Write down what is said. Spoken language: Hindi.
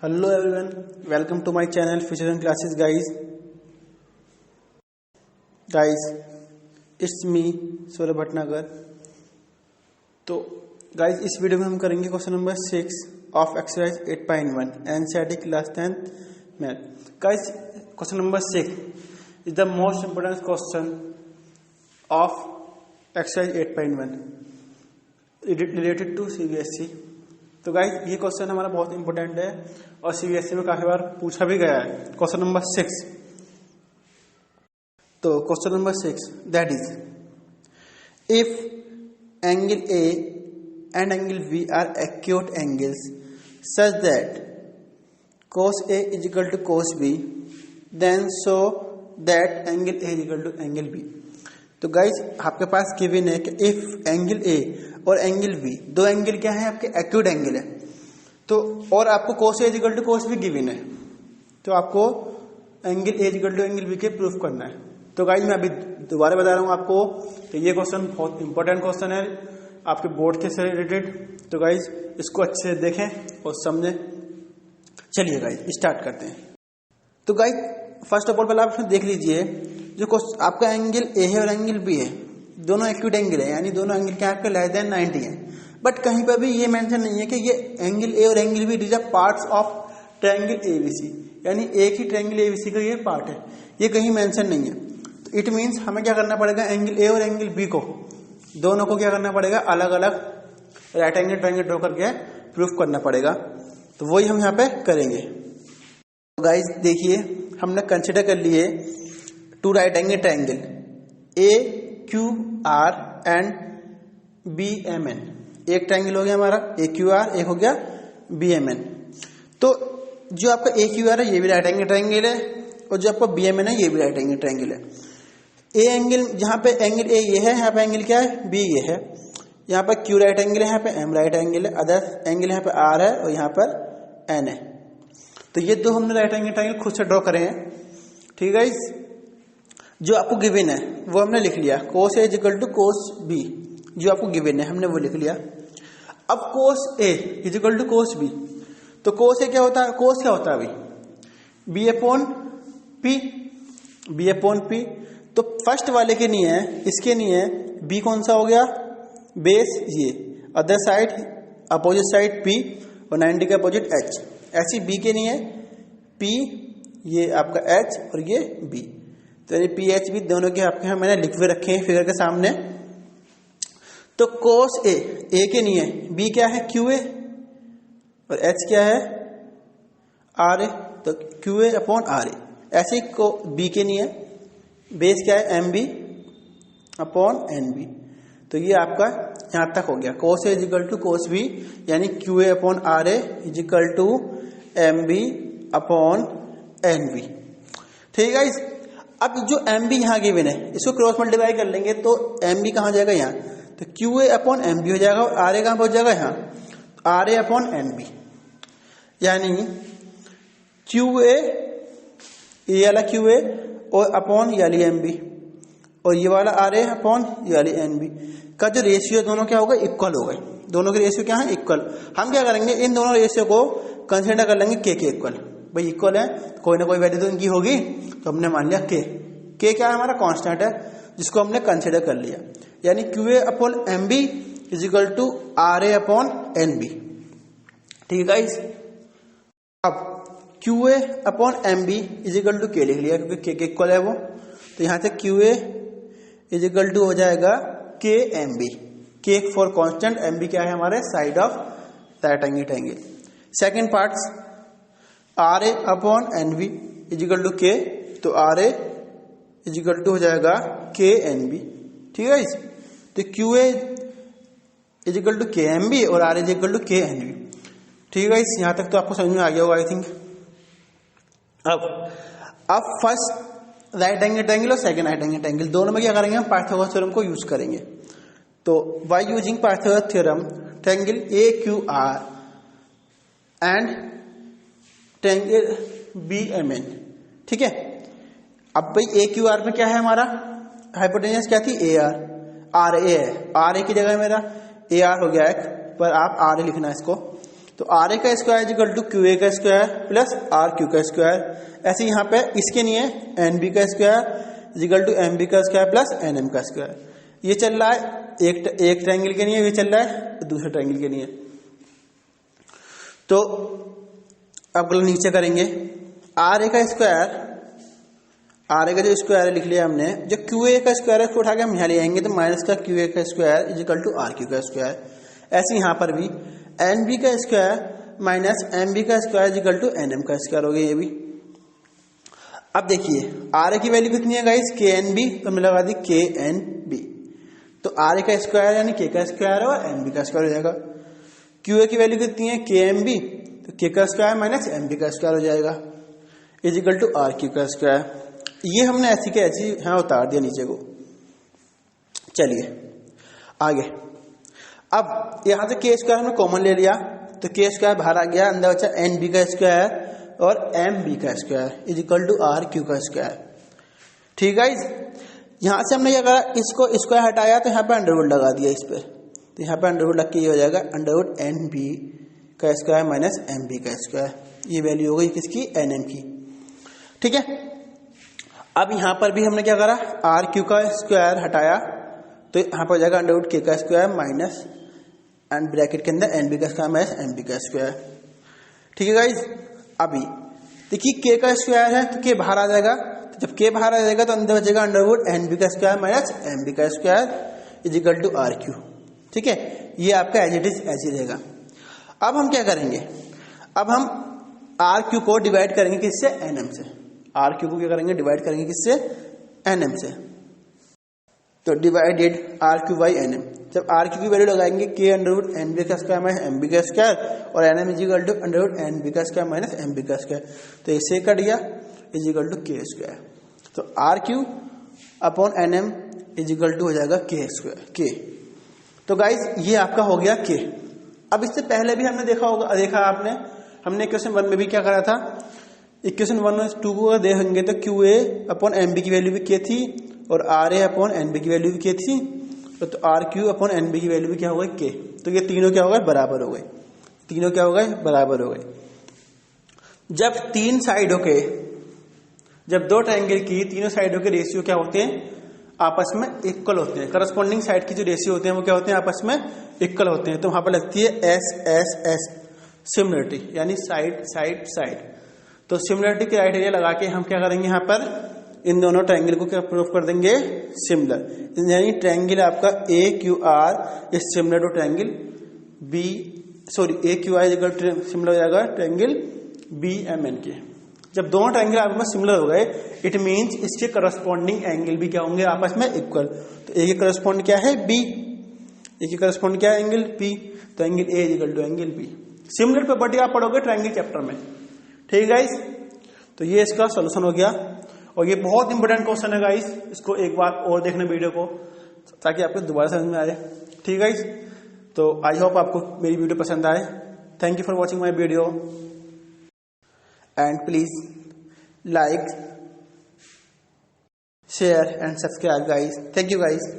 Hello everyone, welcome to my channel Future and Classes guys, it's me Saurabh Bhatnagar. तो गाइज इस वीडियो में हम करेंगे question number 6 of exercise 8.1 NCERT class 10 math. Guys question number 6 is the most important question of exercise 8.1 related to CBSE. तो गाइज ये क्वेश्चन हमारा बहुत इंपॉर्टेंट है और सीबीएसई में काफी बार पूछा भी गया है। क्वेश्चन नंबर 6, तो question number 6 that is if angle A and angle B are acute angles such that cos A is equal to cos B, then show that angle A is equal to angle B। तो गाइज आपके पास गिवन है कि इफ एंगल ए और एंगल बी दो एंगल क्या है आपके एक्यूट एंगल है, तो और आपको cos A equal to cos B given है, तो आपको angle A equal to angle B के प्रूफ करना है। तो गाइज मैं अभी दोबारा बता रहा हूँ आपको कि ये क्वेश्चन बहुत इंपॉर्टेंट क्वेश्चन है आपके बोर्ड के से रिलेटेड। तो गाइज इसको अच्छे से देखें और समझें। चलिए गाइज स्टार्ट करते हैं। तो गाइज फर्स्ट ऑफ ऑल पहले आप देख लीजिए जो आपका एंगल ए है और एंगल बी है, दोनों एक्यूट एंगल है, यानी दोनों एंगल क्या आपके लेस देन 90 है। बट कहीं पर भी ये मेंशन नहीं है कि ये एंगल ए और angle B is a parts of triangle ABC, यानी एक ही ट्रायंगल एबीसी का ये पार्ट है, ये कहीं मेंशन नहीं है। तो इट मींस हमें क्या करना पड़ेगा, एंगल ए और एंगल बी को दोनों को क्या करना पड़ेगा, अलग अलग राइट एंगल ट्रायंगल ड्रॉ करके प्रूफ करना पड़ेगा। तो वही हम यहाँ पे करेंगे। तो गाइज देखिए हमने कंसिडर कर लिए two right angle triangle A Q R and B M N. एक ट्रायंगल हो गया हमारा ए क्यू आर, एक हो गया बी एम एन। तो जो आपका ए क्यू आर है ये भी राइट एंगल ट्रायंगल है और जो आपका बी एम एन है ये भी राइट एंगल ट्रायंगल है। ए एंगल जहाँ पे एंगल ए ये है, यहाँ पे एंगल क्या है बी ये है, यहाँ पर क्यू राइट एंगल है, यहाँ पे एम राइट एंगल है, अदर एंगल यहाँ पे आर है और यहाँ पर एन है। तो ये दो हमने राइट एंगल ट्रायंगल खुद से ड्रॉ करे हैं। ठीक है, जो आपको गिवन है वो हमने लिख लिया, cos A equal to cos B, जो आपको गिवन है हमने वो लिख लिया। अब cos A equal to cos B, तो cos A क्या होता है, cos क्या होता है अभी B upon P, B upon P। तो फर्स्ट वाले के नहीं है, इसके नहीं है, B कौन सा हो गया बेस ये, other side opposite side P और 90 का अपोजिट H। ऐसी B के नहीं है, P ये आपका H और ये B, तो ये पी एच भी दोनों के आपके यहाँ मैंने लिख हुए रखे हैं फिगर के सामने। तो cos A के नहीं है, B क्या है क्यू ए और H क्या है आर ए, तो क्यू ए अपॉन आर ए। ऐसे ही को B के नहीं है, बेस क्या है M B upon N B. तो ये आपका यहाँ तक हो गया, cos A equal to cos B, यानी Q A upon R A equal to M B upon N B. ठीक है, अब जो एम बी यहाँ गिवन है इसको क्रॉस मल्टीप्लाई कर लेंगे तो एम बी कहाँ जाएगा यहाँ, तो Q A upon M B हो जाएगा और आर ए कहाँ पहुंच जाएगा यहाँ, R A upon N B, यानी क्यू ए ये वाला क्यू ए और अपॉन ये वाली एम बी और ये वाला आर ए अपॉन ये वाली एन बी का जो रेशियो दोनों क्या होगा इक्वल हो गए। दोनों के रेशियो क्या है इक्वल। हम क्या करेंगे इन दोनों रेशियो को कंसिडर कर लेंगे के इक्वल। भाई इक्वल है कोई ना कोई वैल्यू तो इनकी होगी, तो हमने मान लिया के क्या है हमारा कांस्टेंट है जिसको हमने कंसिडर कर लिया, यानी Q A upon M B is equal to R A upon N B. ठीक है गाइस, अब Q A upon M B is equal to K लिख लिया क्योंकि के इक्वल है वो, तो यहां से Q A is equal to हो जाएगा K M B, K for constant, M B क्या है हमारे side of right angle triangle. Second part R A upon N B is equal to K, तो आर ए इजिकल टू हो जाएगा के एन बी। ठीक है, तो क्यू ए इजिकल टू के एम बी और आर इजिकल टू के एन बी। ठीक है, यहां तक तो आपको समझ में आ गया होगा आई थिंक। अब फर्स्ट राइट एंगल ट्रायंगल और सेकंड राइट एंगल ट्रायंगल दोनों में क्या करेंगे, हम पाइथागोरस थ्योरम को यूज करेंगे। तो by using Pythagoras theorem triangle A Q R and triangle B M N. ठीक है, अब भाई ए क्यू आर में क्या है हमारा हाइपोटेन्यूज क्या थी ए आर, आर ए है, आर ए की जगह मेरा ए आर हो गया है, पर आप आर ए लिखना है इसको। तो आर ए का square equal to Q A का स्क्वायर प्लस आर क्यू का स्क्वायर। ऐसे यहाँ पे इसके लिए एन बी का square equal to M B का स्क्वायर प्लस एन एम का स्क्वायर। ये चल रहा है एक ट्रायंगल के लिए, ये चल रहा है दूसरे ट्रायंगल के लिए। तो अब नीचे करेंगे आर ए का स्क्वायर, आर ए का जो स्क्वायर लिख लिया हमने, जो क्यू ए का स्क्वायर है उसको उठा के हम यहाँ ले आएंगे, तो माइनस का क्यू ए का square is equal to R Q का स्क्वायर। ऐसे यहाँ पर भी एन बी का स्क्वायर माइनस एम बी का square is equal to N M का स्क्वायर हो गया ये भी। अब देखिए आर ए की वैल्यू कितनी है गाइस, के एन बी, तो मैं लगा दी के एन बी, तो आर ए का स्क्वायर यानी के का स्क्वायर है और एन बी का स्क्वायर हो जाएगा। क्यू ए की वैल्यू कितनी है, के एम बी, तो के का स्क्वायर माइनस एम बी का स्क्वायर हो जाएगा is equal to R Q का स्क्वायर। ये हमने ऐसी के ऐसी यहाँ उतार दिया नीचे को। चलिए आगे, अब यहाँ से के स्क्वायर हमने कॉमन ले लिया, तो के स्क्वायर बाहर आ गया, अंदर बचा एन बी का स्क्वायर और एम बी का square is equal to R Q का स्क्वायर। ठीक है, यहाँ से हमने क्या करा, इसको स्क्वायर हटाया तो यहाँ पे अंडरवुड लगा दिया इस पर, तो यहाँ पे अंडरवुड लग के ये हो जाएगा अंडरवुड एन बी का स्क्वायर माइनस एम बी का स्क्वायर। ये वैल्यू हो गई किसकी, एन एम की। ठीक है, अब यहाँ पर भी हमने क्या करा, आर क्यू का स्क्वायर हटाया तो यहाँ पर हो जाएगा अंडरवुड के का स्क्वायर माइनस एंड ब्रैकेट के अंदर एन बी का स्क्वायर माइनस एम बी का स्क्वायर। ठीक है गाइज, अभी देखिए के का स्क्वायर है तो के बाहर आ जाएगा, तो जब के बाहर आ जाएगा तो अंदर बचेगा अंडरवुड एन बी का स्क्वायर माइनस एम बी का square is equal to R Q. ठीक है, ये आपका एज इट इज ऐसे रहेगा। अब हम क्या करेंगे, अब हम आर क्यू को डिवाइड करेंगे किससे, एन एम से। आर क्यू को क्या करेंगे, डिवाइड करेंगे किससे, एन एम से। तो divided R Q by N M. जब आर क्यू की वैल्यू लगाएंगे के अंडरवुड एन बी का स्क्वायर माइनस एम बी का स्क्वायर और N M is equal to under root N B का स्क्वायर माइनस एम बी का स्क्वायर, तो इससे कट गया is equal to K square. तो R Q upon N M is equal to हो जाएगा के स्क्वायर के। तो गाइज ये आपका हो गया के। अब इससे पहले भी हमने देखा आपने, हमने क्वेश्चन 1 में भी क्या करा था, इक्वेशन 1 और 2 को देखेंगे तो Q A upon M B की वैल्यू भी के थी और R A upon N B की वैल्यू भी के थी, तो R Q upon N B की वैल्यू भी क्या हो गई, के। तो ये तीनों क्या हो गए, बराबर हो गए, तीनों क्या हो गए, बराबर हो गए। जब तीन साइडों के, जब दो ट्रायंगल की तीनों साइडों के रेशियो क्या होते हैं, आपस में इक्वल होते हैं। करस्पॉन्डिंग साइड की जो रेशियो होते हैं वो क्या होते हैं, आपस में इक्वल होते हैं। तो वहां पर लगती है एस एस एस, सिमिलरिटी, यानी साइड साइड साइड। तो सिमिलरिटी क्राइटेरिया लगा के हम क्या करेंगे, यहाँ पर इन दोनों ट्रायंगल को क्या प्रूफ कर देंगे, सिमिलर। यानी ट्रायंगल आपका A Q R is similar to triangle B, sorry A Q R similar हो जाएगा ट्रायंगल बी एम एन के। जब दोनों ट्रायंगल आपस में सिमिलर हो गए, इट मीन्स इसके करस्पॉन्डिंग एंगल भी क्या होंगे, आपस में इक्वल। तो ए के करस्पॉन्ड क्या है, बी, ए के करस्पॉन्ड क्या है, एंगल बी, तो angle A equal to angle B. Similar property आप पढ़ोगे ट्रायंगल चैप्टर में। ठीक है गाइस, तो ये इसका सोल्यूशन हो गया और ये बहुत इंपॉर्टेंट क्वेश्चन है गाइस, इसको एक बार और देखना वीडियो को ताकि आपको दोबारा समझ में आ जाए। ठीक है गाइस, तो आई होप आपको मेरी वीडियो पसंद आए। Thank you for watching my video and please like, share and subscribe guys. Thank you guys.